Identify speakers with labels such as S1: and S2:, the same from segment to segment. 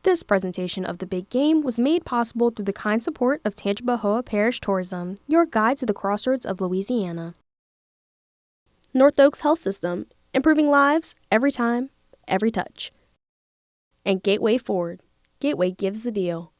S1: This presentation of the big game was made possible through the kind support of Tangipahoa Parish Tourism, your guide to the crossroads of Louisiana. North Oaks Health System, improving lives every time, every touch. And Gateway Ford, Gateway gives the deal.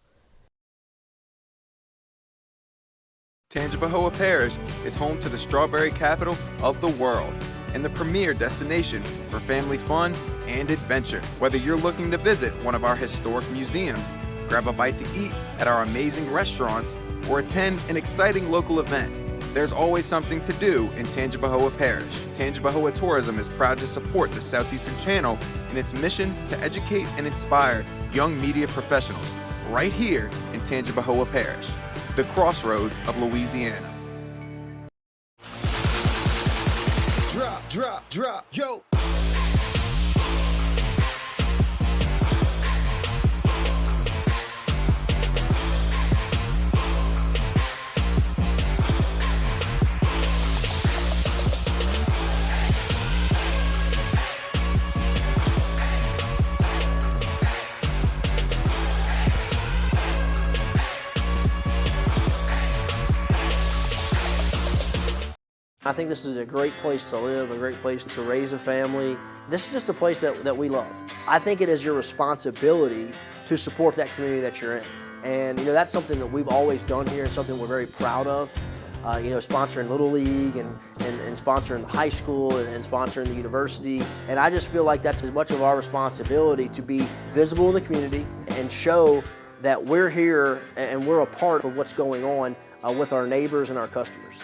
S2: Tangipahoa Parish is home to the strawberry capital of the world and the premier destination for family fun and adventure. Whether you're looking to visit one of our historic museums, grab a bite to eat at our amazing restaurants, or attend an exciting local event, there's always something to do in Tangipahoa Parish. Tangipahoa Tourism is proud to support the Southeastern Channel in its mission to educate and inspire young media professionals right here in Tangipahoa Parish, the crossroads of Louisiana.
S3: Drop, yo.
S4: I think this is a great place to live, a great place to raise a family. This is just a place that we love. I think it is your responsibility to support that community that you're in. And that's something that we've always done here and something we're very proud of. Sponsoring Little League and sponsoring the high school and sponsoring the university. And I just feel like that's as much of our responsibility to be visible in the community and show that we're here and we're a part of what's going on with our neighbors and our customers.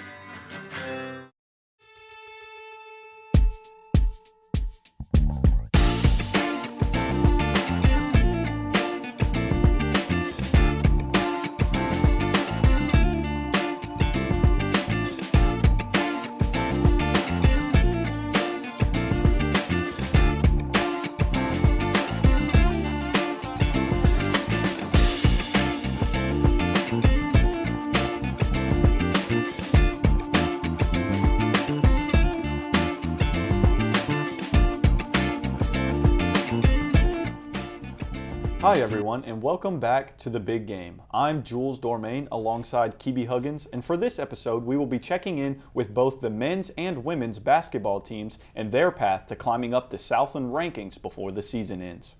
S5: Hi everyone, and welcome back to The Big Game. I'm Jules Dormain alongside Kibi Huggins, and for this episode we will be checking in with both the men's and women's basketball teams and their path to climbing up the Southland rankings before the season ends.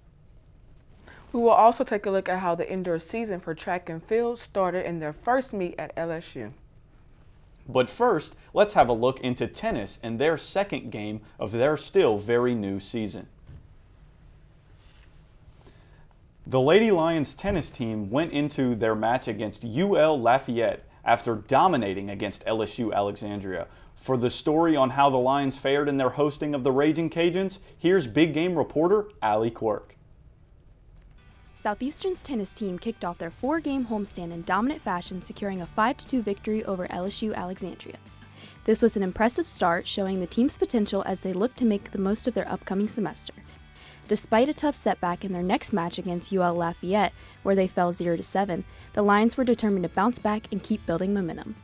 S6: We will also take a look at how the indoor season for track and field started in their first meet at LSU.
S5: But first, let's have a look into tennis and their second game of their still very new season. The Lady Lions tennis team went into their match against UL Lafayette after dominating against LSU Alexandria. For the story on how the Lions fared in their hosting of the Raging Cajuns, here's Big Game reporter Allie Quirk.
S1: Southeastern's tennis team kicked off their four-game homestand in dominant fashion, securing a 5-2 victory over LSU Alexandria. This was an impressive start, showing the team's potential as they look to make the most of their upcoming semester. Despite a tough setback in their next match against UL Lafayette, where they fell 0-7, the Lions were determined to bounce back and keep building momentum.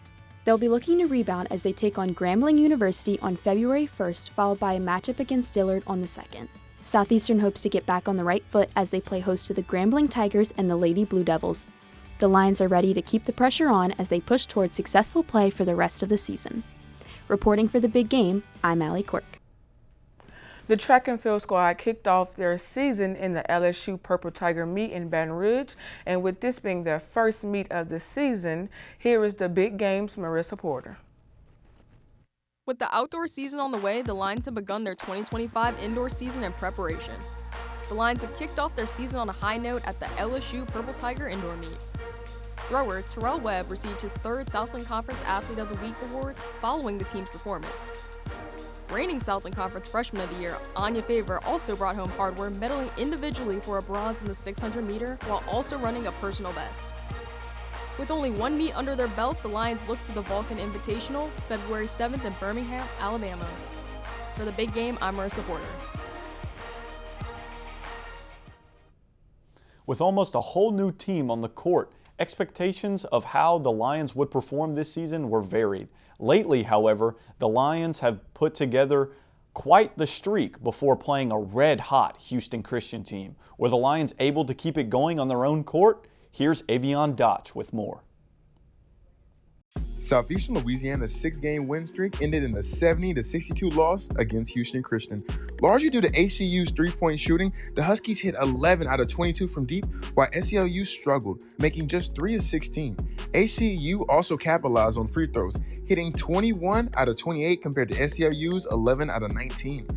S1: They'll be looking to rebound as they take on Grambling University on February 1st, followed by a matchup against Dillard on the 2nd. Southeastern hopes to get back on the right foot as they play host to the Grambling Tigers and the Lady Blue Devils. The Lions are ready to keep the pressure on as they push towards successful play for the rest of the season. Reporting for The Big Game, I'm Allie Quirk.
S6: The track and field squad kicked off their season in the LSU Purple Tiger meet in Baton Rouge, and with this being their first meet of the season, here is the Big Game's Marissa Porter.
S7: With the outdoor season on the way, the Lions have begun their 2025 indoor season in preparation. The Lions have kicked off their season on a high note at the LSU Purple Tiger indoor meet. Thrower Terrell Webb received his third Southland Conference Athlete of the Week award following the team's performance. Reigning Southland Conference Freshman of the Year, Anya Favor, also brought home hardware, medaling individually for a bronze in the 600 meter while also running a personal best. With only one meet under their belt, the Lions look to the Vulcan Invitational, February 7th in Birmingham, Alabama. For The Big Game, I'm Marissa Porter.
S5: With almost a whole new team on the court, expectations of how the Lions would perform this season were varied. Lately, however, the Lions have put together Quite the streak before playing a red-hot Houston Christian team. Were the Lions able to keep it going on their own court? Here's Avion Dotch with more.
S3: Southeastern Louisiana's 6-game win streak ended in a 70-62 loss against Houston Christian. Largely due to HCU's three-point shooting, the Huskies hit 11 out of 22 from deep, while SELU struggled, making just 3 of 16. HCU also capitalized on free throws, hitting 21 out of 28 compared to SELU's 11 out of 19.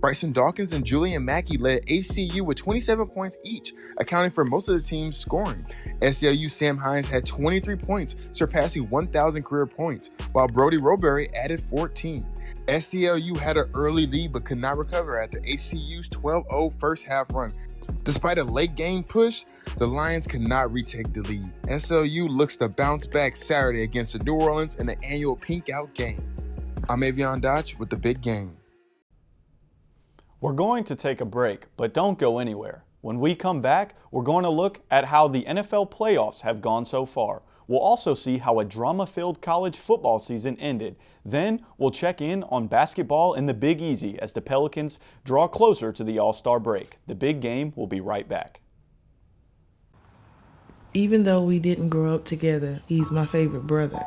S3: Bryson Dawkins and Julian Mackey led HCU with 27 points each, accounting for most of the team's scoring. SELU Sam Hines had 23 points, surpassing 1,000 career points, while Brody Roberry added 14. SELU had an early lead but could not recover after HCU's 12-0 first half run. Despite a late game push, the Lions could not retake the lead. SELU looks to bounce back Saturday against the New Orleans in the annual Pink Out game. I'm Avion Dotch with the Big Game.
S5: We're going to take a break, but don't go anywhere. When we come back, we're going to look at how the NFL playoffs have gone so far. We'll also see how a drama-filled college football season ended. Then we'll check in on basketball and the Big Easy as the Pelicans draw closer to the All-Star break. The Big Game will be right back.
S8: Even though we didn't grow up together, he's my favorite brother.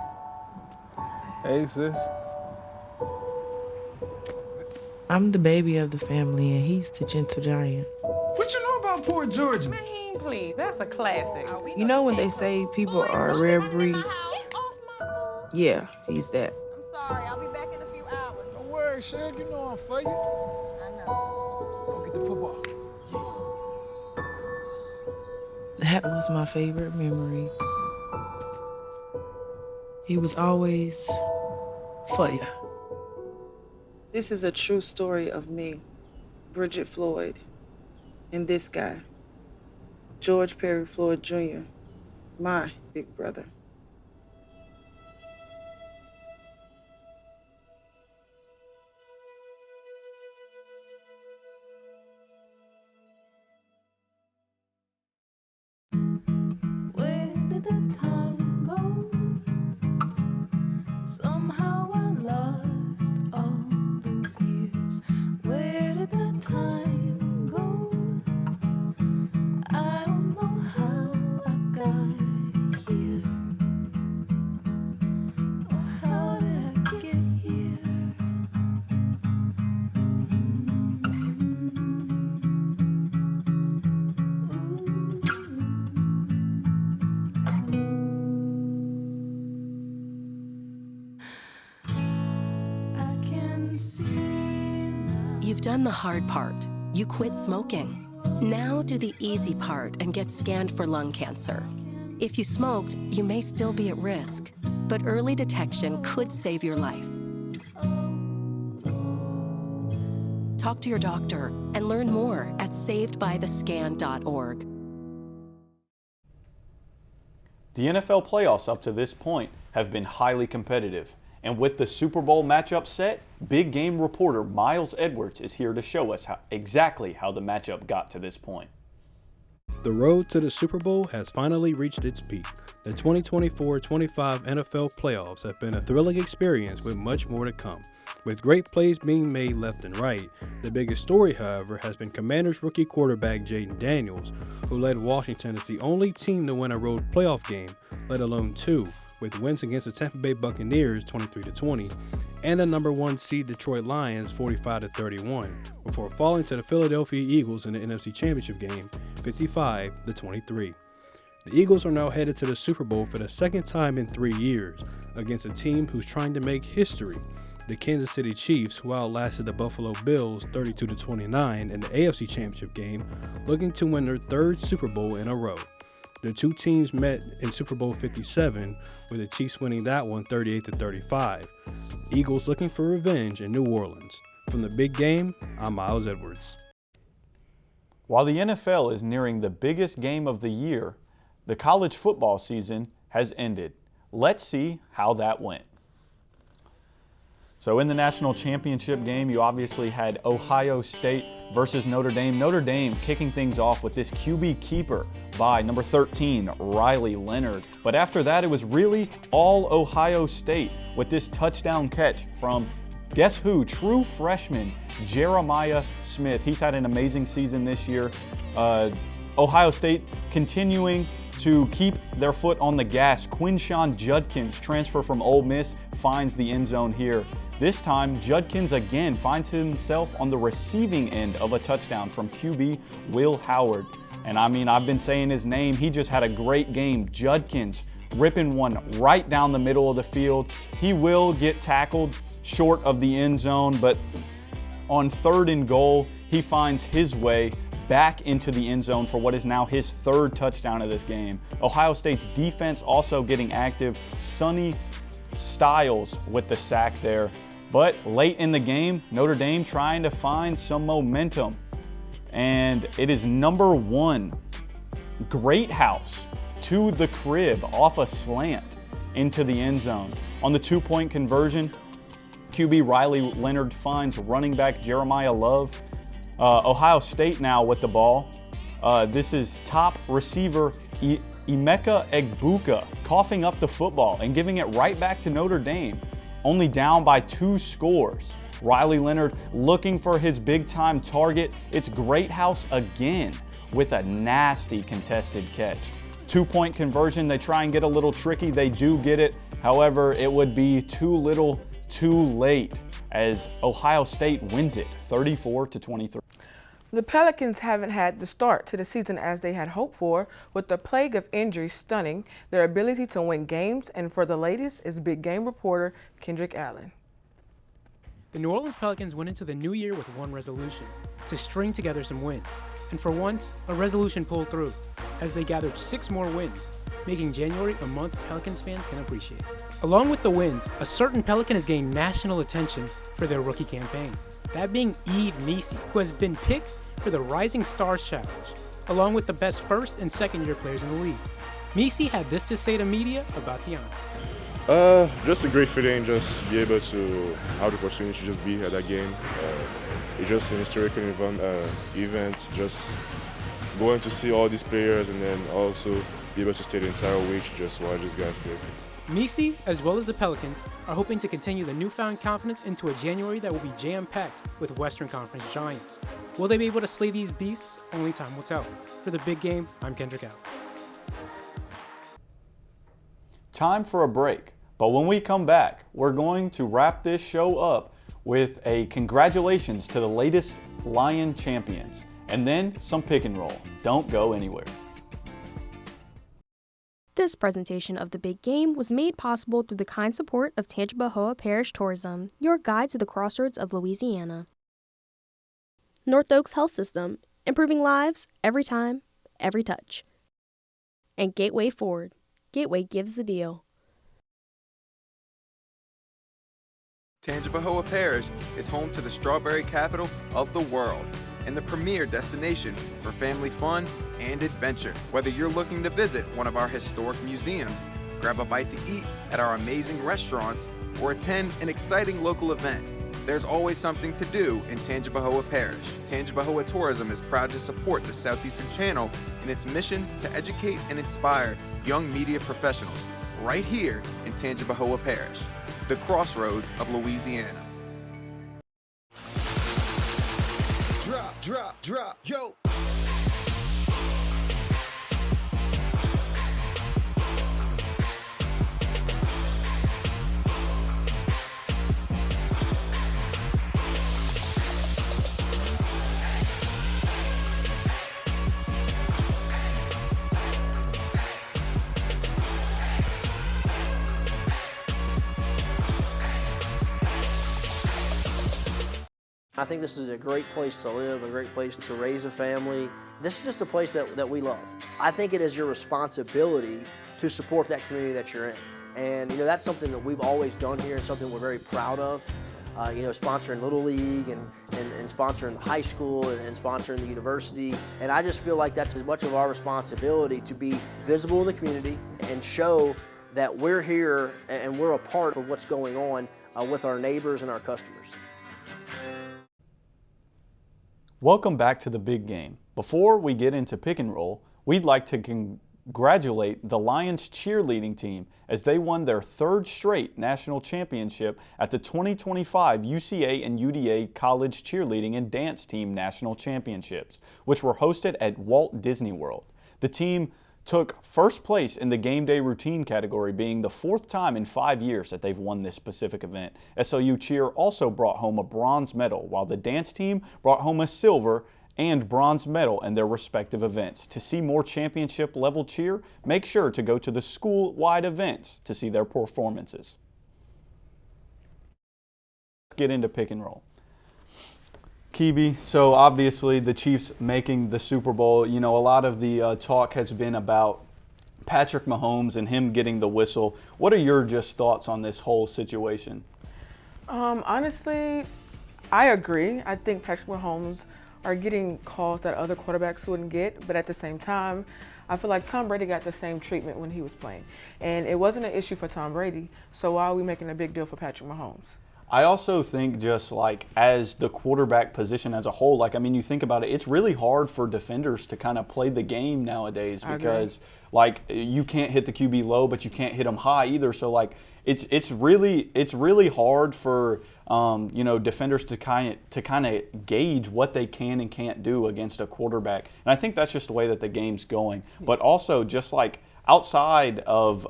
S9: Hey, sis.
S8: I'm the baby of the family, and he's the gentle giant.
S9: What you know about Port Georgia?
S6: Man, please, that's a classic.
S8: You know when they say people are a rare breed? Yeah, he's that.
S10: I'm sorry, I'll be back in a few hours.
S9: Don't worry, Shug, you know I'm for you.
S10: I know.
S9: Go get the football.
S8: That was my favorite memory. He was always for you. This is a true story of me, Bridget Floyd, and this guy, George Perry Floyd Jr., my big brother.
S11: Where did the time go? Somehow I lost all those years. Where did the time go? I don't know how I got here. Or how did I get here?
S12: You've done the hard part. You quit smoking. Now do the easy part and get scanned for lung cancer. If you smoked, you may still be at risk, but early detection could save your life. Talk to your doctor and learn more at savedbythescan.org.
S5: The NFL playoffs up to this point have been highly competitive. And with the Super Bowl matchup set, Big Game reporter Miles Edwards is here to show us exactly how the matchup got to this point.
S13: The road to the Super Bowl has finally reached its peak. The 2024-25 NFL playoffs have been a thrilling experience with much more to come. With great plays being made left and right, the biggest story, however, has been Commanders rookie quarterback Jaden Daniels, who led Washington as the only team to win a road playoff game, let alone two, with wins against the Tampa Bay Buccaneers 23-20 and the number 1 seed Detroit Lions 45-31, before falling to the Philadelphia Eagles in the NFC Championship game 55-23. The Eagles are now headed to the Super Bowl for the second time in 3 years against a team who's trying to make history, the Kansas City Chiefs, who outlasted the Buffalo Bills 32-29 in the AFC Championship game, looking to win their third Super Bowl in a row. The two teams met in Super Bowl 57, with the Chiefs winning that one 38-35. Eagles looking for revenge in New Orleans. From the Big Game, I'm Miles Edwards.
S5: While the NFL is nearing the biggest game of the year, the college football season has ended. Let's see how that went. So in the national championship game, you obviously had Ohio State versus Notre Dame. Notre Dame kicking things off with this QB keeper by number 13, Riley Leonard. But after that, it was really all Ohio State with this touchdown catch from guess who? True freshman Jeremiah Smith. He's had an amazing season this year. Ohio State continuing to keep their foot on the gas. Quinshawn Judkins, transfer from Ole Miss, finds the end zone here. This time, Judkins again finds himself on the receiving end of a touchdown from QB Will Howard. And I mean, I've been saying his name. He just had a great game. Judkins ripping one right down the middle of the field. He will get tackled short of the end zone, but on 3rd and goal, he finds his way back into the end zone for what is now his 3rd touchdown of this game. Ohio State's defense also getting active. Sonny Styles with the sack there. But late in the game, Notre Dame trying to find some momentum. And it is number 1, Greathouse to the crib off a slant into the end zone. On the 2-point conversion, QB Riley Leonard finds running back Jeremiah Love. Ohio State now with the ball. This is top receiver Emeka Egbuka coughing up the football and giving it right back to Notre Dame, only down by 2 scores. Riley Leonard looking for his big-time target. It's Greathouse again with a nasty contested catch. 2-point conversion, they try and get a little tricky. They do get it. However, it would be too little, too late as Ohio State wins it 34-23.
S6: The Pelicans haven't had the start to the season as they had hoped for, with the plague of injuries stunning their ability to win games, and for the latest is big game reporter Kendrick Allen.
S14: The New Orleans Pelicans went into the new year with one resolution: to string together some wins. And for once, a resolution pulled through, as they gathered 6 more wins, making January a month Pelicans fans can appreciate. Along with the wins, a certain Pelican has gained national attention for their rookie campaign, that being Yves Missi, who has been picked for the Rising Stars Challenge, along with the best first and second year players in the league. Missi had this to say to media about the honor.
S15: Just a great feeling, just be able to have the opportunity to just be at that game. It's just an historical event, just going to see all these players and then also be able to stay the entire week just watch these guys play.
S14: Missi, as well as the Pelicans, are hoping to continue the newfound confidence into a January that will be jam-packed with Western Conference giants. Will they be able to slay these beasts? Only time will tell. For the big game, I'm Kendrick Allen.
S5: Time for a break, but when we come back, we're going to wrap this show up with a congratulations to the latest Lion champions, and then some pick and roll. Don't go anywhere.
S1: This presentation of The Big Game was made possible through the kind support of Tangipahoa Parish Tourism, your guide to the crossroads of Louisiana. North Oaks Health System, improving lives every time, every touch. And Gateway Ford, Gateway gives the deal.
S2: Tangipahoa Parish is home to the strawberry capital of the world and the premier destination for family fun and adventure. Whether you're looking to visit one of our historic museums, grab a bite to eat at our amazing restaurants, or attend an exciting local event, there's always something to do in Tangipahoa Parish. Tangipahoa Tourism is proud to support the Southeastern Channel in its mission to educate and inspire young media professionals right here in Tangipahoa Parish, the crossroads of Louisiana.
S16: Drop, yo.
S4: I think this is a great place to live, a great place to raise a family. This is just a place that we love. I think it is your responsibility to support that community that you're in. And that's something that we've always done here and something we're very proud of. Sponsoring Little League and sponsoring the high school and sponsoring the university. And I just feel like that's as much of our responsibility to be visible in the community and show that we're here and we're a part of what's going on with our neighbors and our customers.
S5: Welcome back to The Big Game. Before we get into pick and roll, we'd like to congratulate the Lions cheerleading team as they won their third straight national championship at the 2025 UCA and UDA College Cheerleading and Dance Team National Championships, which were hosted at Walt Disney World. The team took first place in the game day routine category, being the fourth time in 5 years that they've won this specific event. SLU Cheer also brought home a bronze medal, while the dance team brought home a silver and bronze medal in their respective events. To see more championship level cheer, make sure to go to the school-wide events to see their performances. Let's get into pick and roll. Kibi, so obviously the Chiefs making the Super Bowl, you know, a lot of the talk has been about Patrick Mahomes and him getting the whistle. What are your just thoughts on this whole situation?
S6: Honestly, I agree. I think Patrick Mahomes are getting calls that other quarterbacks wouldn't get, but at the same time, I feel like Tom Brady got the same treatment when he was playing. And it wasn't an issue for Tom Brady, so why are we making a big deal for Patrick Mahomes?
S5: I also think just like as the quarterback position as a whole, like, I mean, you think about it, it's really hard for defenders to kind of play the game nowadays because like you can't hit the QB low, but you can't hit them high either. So like it's really hard for you know, defenders to kind of gauge what they can and can't do against a quarterback. And I think that's just the way that the game's going. But also just like outside of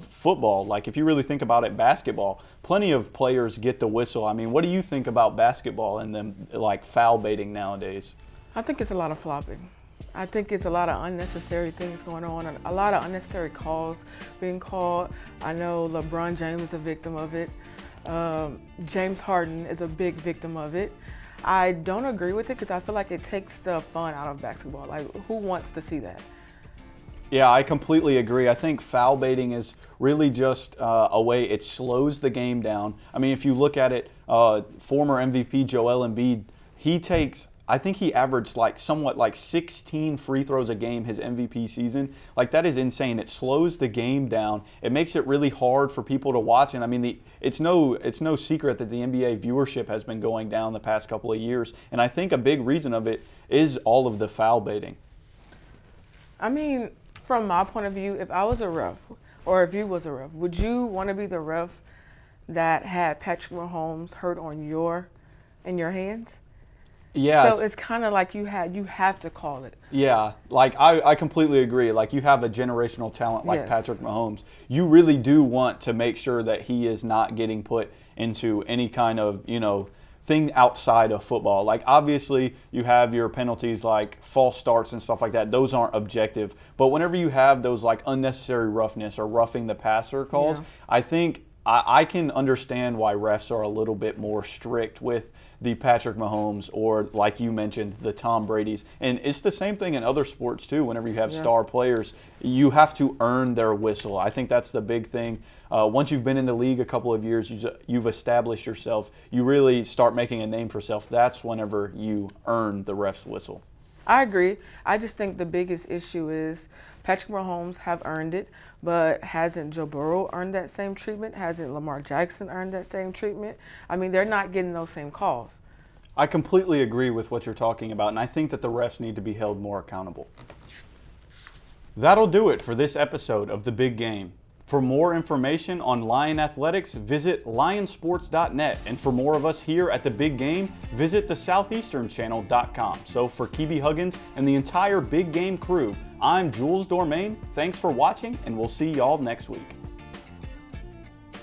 S5: football, like if you really think about it, basketball, plenty of players get the whistle. I mean, what do you think about basketball and them like foul baiting nowadays?
S6: I think it's a lot of flopping. I think it's a lot of unnecessary things going on, and a lot of unnecessary calls being called. I know LeBron James is a victim of it. James Harden is a big victim of it. I don't agree with it because I feel like it takes the fun out of basketball. Like, who wants to see that?
S5: Yeah, I completely agree. I think foul baiting is really just a way it slows the game down. I mean, if you look at it, former MVP Joel Embiid, I think he averaged like somewhat like 16 free throws a game his MVP season. Like, that is insane. It slows the game down. It makes it really hard for people to watch. And I mean, it's no secret that the NBA viewership has been going down the past couple of years. And I think a big reason of it is all of the foul baiting.
S6: I mean, from my point of view, if I was a ref, or if you was a ref, would you want to be the ref that had Patrick Mahomes hurt in your hands?
S5: Yeah.
S6: So it's kind of like you have to call it.
S5: Yeah, like I completely agree. Like, you have a generational talent like
S6: Yes.
S5: Patrick Mahomes. You really do want to make sure that he is not getting put into any kind of, you know, thing outside of football. Like, obviously you have your penalties like false starts and stuff like that. Those aren't objective. But whenever you have those like unnecessary roughness or roughing the passer calls,
S6: Yeah.
S5: I think I can understand why refs are a little bit more strict with the Patrick Mahomes or, like you mentioned, the Tom Brady's. And it's the same thing in other sports too. Whenever you have star players, you have to earn their whistle. I think that's the big thing. Once you've been in the league a couple of years, you've established yourself, you really start making a name for yourself. That's whenever you earn the ref's whistle.
S6: I agree. I just think the biggest issue is Patrick Mahomes have earned it, but hasn't Joe Burrow earned that same treatment? Hasn't Lamar Jackson earned that same treatment? I mean, they're not getting those same calls.
S5: I completely agree with what you're talking about, and I think that the refs need to be held more accountable. That'll do it for this episode of The Big Game. For more information on Lion Athletics, visit lionsports.net. And for more of us here at The Big Game, visit the southeasternchannel.com. So for Kibi Huggins and the entire Big Game crew, I'm Jules Dormain. Thanks for watching, and we'll see y'all next week.